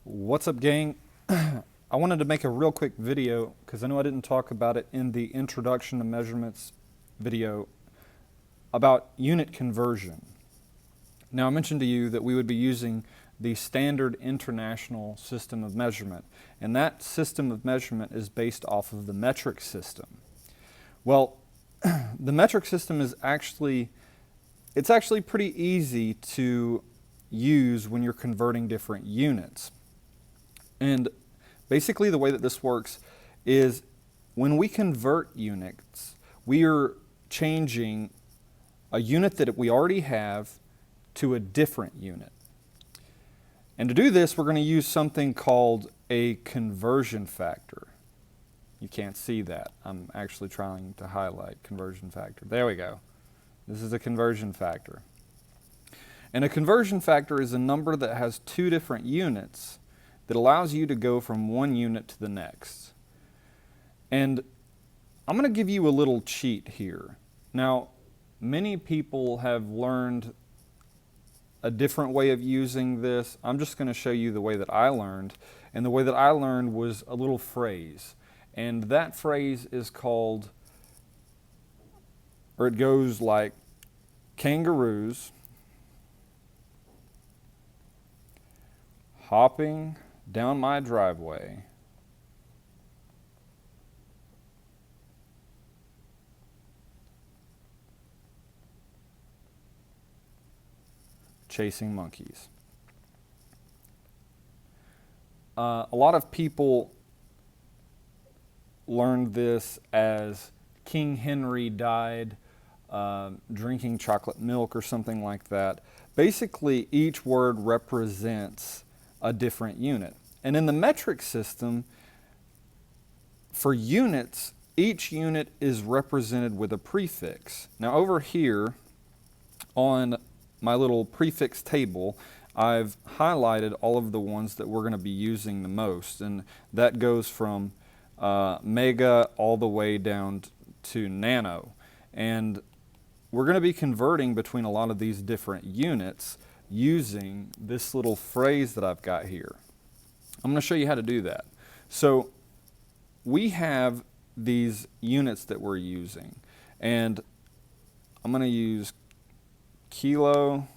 What's up, gang? I wanted to make a real quick video because I know I didn't talk about it in the introduction to measurements video about unit conversion. Now, I mentioned to you that we would be using the standard international system of measurement, and that system of measurement is based off of the metric system. Well, the metric system is actually pretty easy to use when you're converting different units. And basically the way that this works is when we convert units, we are changing a unit that we already have to a different unit. And to do this, we're going to use something called a conversion factor. You can't see that. I'm actually trying to highlight conversion factor. There we go. This is a conversion factor. And a conversion factor is a number that has two different units that allows you to go from one unit to the next. And I'm going to give you a little cheat here. Now, many people have learned a different way of using this. I'm just going to show you the way that I learned. And the way that I learned was a little phrase. And that phrase is called, or it goes like, kangaroos hopping down my driveway chasing monkeys. A lot of people learned this as King Henry died drinking chocolate milk or something like that. Basically, each word represents a different unit. And in the metric system, for units, each unit is represented with a prefix. Now over here on my little prefix table, I've highlighted all of the ones that we're going to be using the most, and that goes from mega all the way down to nano. And we're going to be converting between a lot of these different units using this little phrase that I've got here. I'm going to show you how to do that. So we have these units that we're using, and I'm going to use kilo.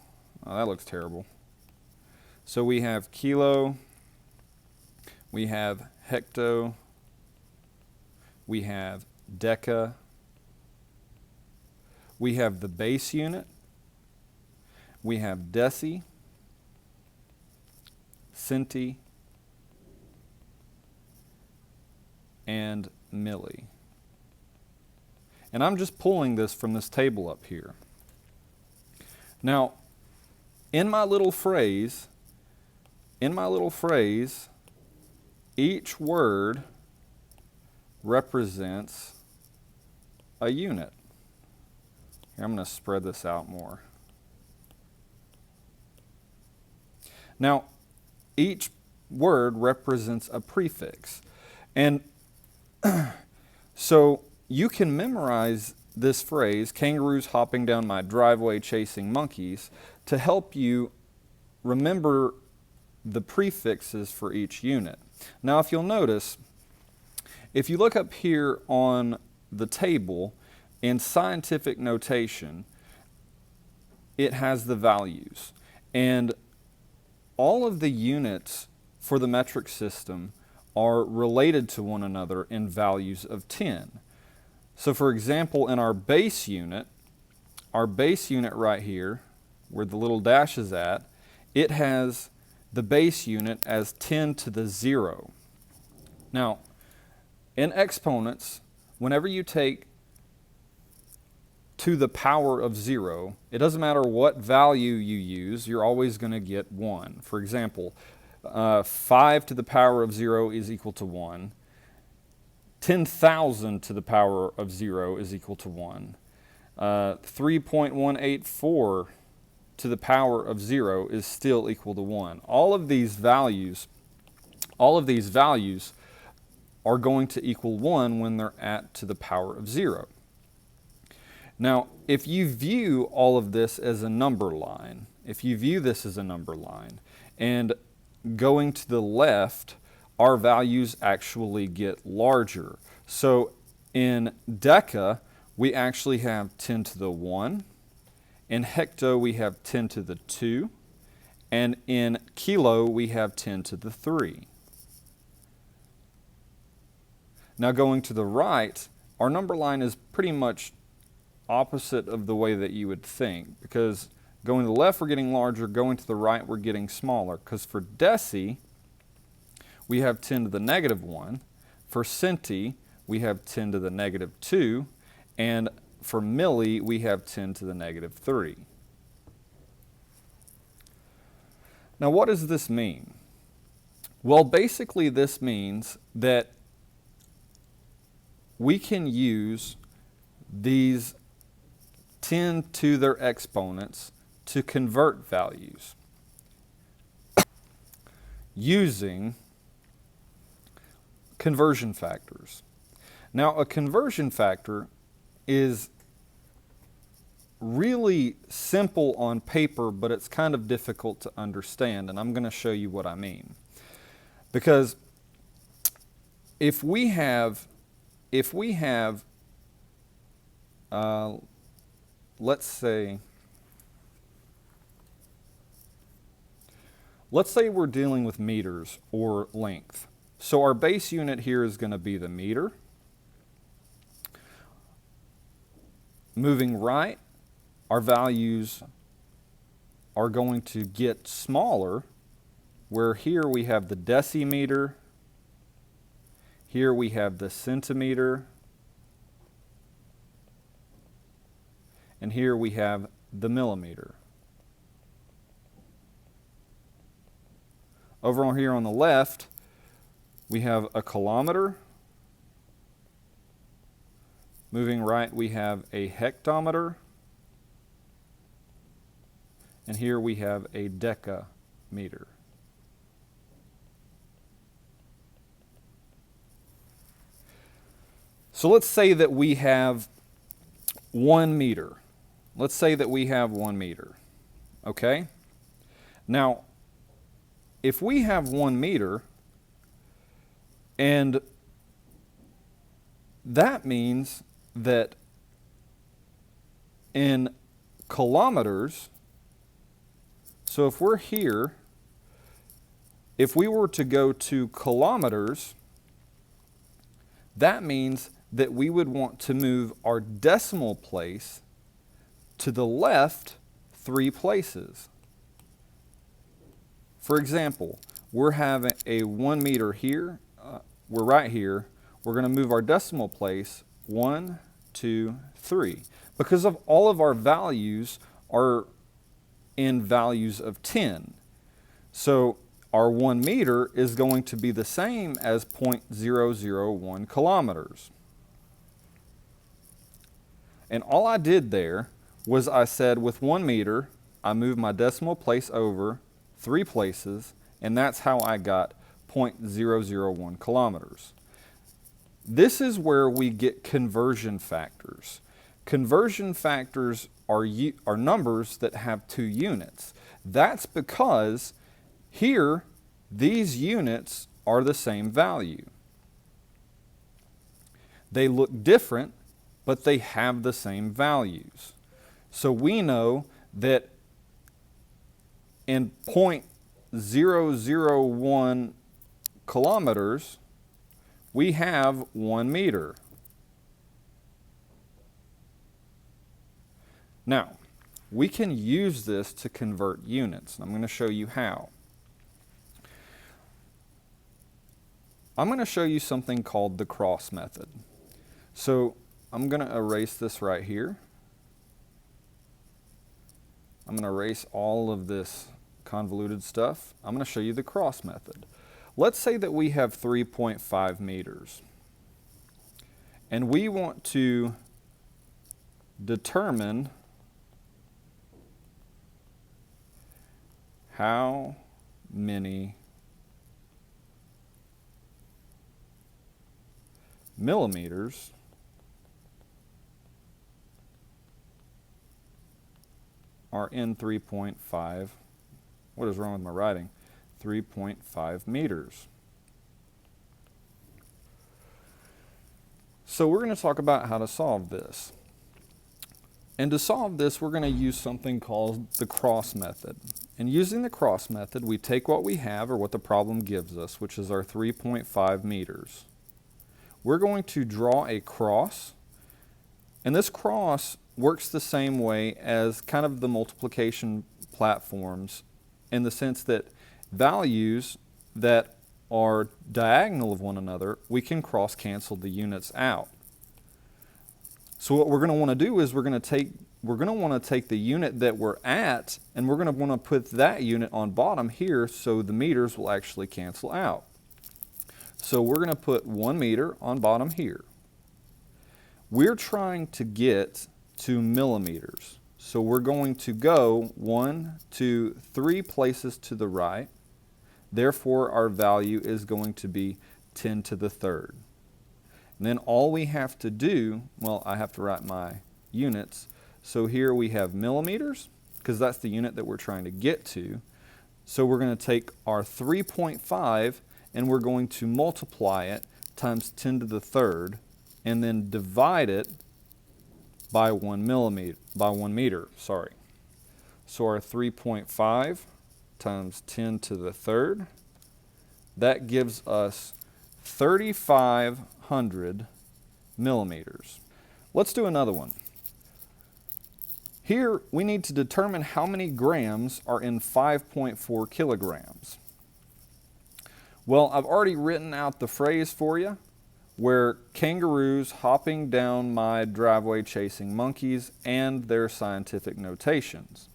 Oh, that looks terrible. So we have kilo, we have hecto, we have deca, we have the base unit, we have deci, centi, and milli. And I'm just pulling this from this table up here. Now, in my little phrase, each word represents a unit. Here, I'm going to spread this out more. Now, each word represents a prefix. And so you can memorize this phrase, kangaroos hopping down my driveway chasing monkeys, to help you remember the prefixes for each unit. Now, if you'll notice, if you look up here on the table, in scientific notation, it has the values. And all of the units for the metric system are related to one another in values of 10. So for example, in our base unit right here, where the little dash is at, it has the base unit as 10 to the 0. Now, in exponents, whenever you take to the power of 0, it doesn't matter what value you use, you're always going to get 1. For example, 5 to the power of 0 is equal to 1. 10,000 to the power of 0 is equal to 1. 3.184 to the power of 0 is still equal to 1. All of these values are going to equal 1 when they're at to the power of 0. Now, if you view all of this as a number line, and going to the left, our values actually get larger. So in deca, we actually have 10 to the 1. In hecto, we have 10 to the 2. And in kilo, we have 10 to the 3. Now going to the right, our number line is pretty much opposite of the way that you would think, because going to the left, we're getting larger. Going to the right, we're getting smaller. Because for deci, we have 10 to the negative 1. For centi, we have 10 to the negative 2. And for milli, we have 10 to the negative 3. Now, what does this mean? Well, basically, this means that we can use these 10 to their exponents to convert values using conversion factors. Now, a conversion factor is really simple on paper, but it's kind of difficult to understand, and I'm going to show you what I mean. Because if we have let's say we're dealing with meters or length. So our base unit here is going to be the meter. Moving right, our values are going to get smaller, where here we have the decimeter, here we have the centimeter, and here we have the millimeter. Over on here on the left, we have a kilometer. Moving right, we have a hectometer. And here we have a decameter. So let's say that we have 1 meter. Let's say that we have 1 meter. Okay? Now, if we have 1 meter, and that means that in kilometers, so if we're here, if we were to go to kilometers, that means that we would want to move our decimal place to the left 3 places. For example, we're having a 1 meter here. We're right here. We're going to move our decimal place 1, 2, 3. Because of all of our values are in values of 10. So our 1 meter is going to be the same as 0.001 kilometers. And all I did there was I said with 1 meter, I moved my decimal place over 3 places, and that's how I got 0.001 kilometers. This is where we get conversion factors. Conversion factors are numbers that have 2 units. That's because here, these units are the same value. They look different, but they have the same values. So we know that in 0.001 kilometers, we have 1 meter. Now, we can use this to convert units. I'm going to show you how. I'm going to show you something called the cross method. So I'm going to erase this right here. I'm going to erase all of this convoluted stuff. I'm going to show you the cross method. Let's say that we have 3.5 meters. And we want to determine how many millimeters are in 3.5. What is wrong with my writing? 3.5 meters. So we're going to talk about how to solve this. And to solve this, we're going to use something called the cross method. And using the cross method, we take what we have, or what the problem gives us, which is our 3.5 meters. We're going to draw a cross, and this cross works the same way as kind of the multiplication platforms, in the sense that values that are diagonal of one another, we can cross cancel the units out. So what we're going to want to do is we're going to want to take the unit that we're at, and we're going to want to put that unit on bottom here, so the meters will actually cancel out. So we're going to put 1 meter on bottom here. We're trying to get to millimeters. So we're going to go 1, 2, 3 places to the right. Therefore, our value is going to be 10 to the third. And then all we have to do, well, I have to write my units. So here we have millimeters, because that's the unit that we're trying to get to. So we're going to take our 3.5 and we're going to multiply it times 10 to the third, and then divide it by 1 meter. So our 3.5 times 10 to the third, that gives us 3,500 millimeters. Let's do another one. Here we need to determine how many grams are in 5.4 kilograms. Well, I've already written out the phrase for you, where kangaroos hopping down my driveway chasing monkeys, and their scientific notations.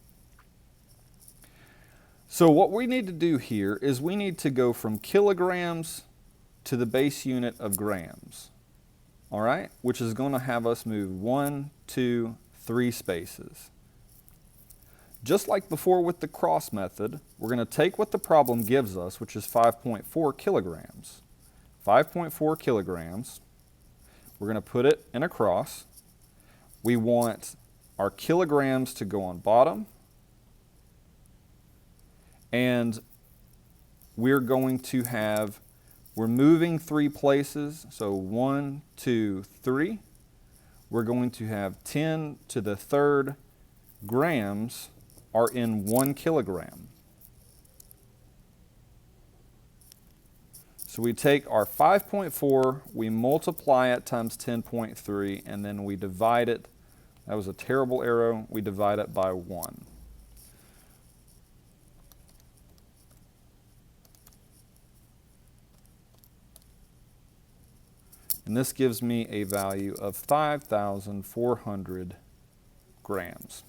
So what we need to do here is we need to go from kilograms to the base unit of grams, all right, which is going to have us move 1, 2, 3 spaces. Just like before with the cross method, we're going to take what the problem gives us, which is 5.4 kilograms. 5.4 kilograms, we're going to put it in a cross. We want our kilograms to go on bottom, and we're going to have, we're moving 3 places, so 1, 2, 3. We're going to have 10 to the third grams are in 1 kilogram. So we take our 5.4, we multiply it times 10.3, and then we divide it. That was a terrible arrow. We divide it by 1. And this gives me a value of 5,400 grams.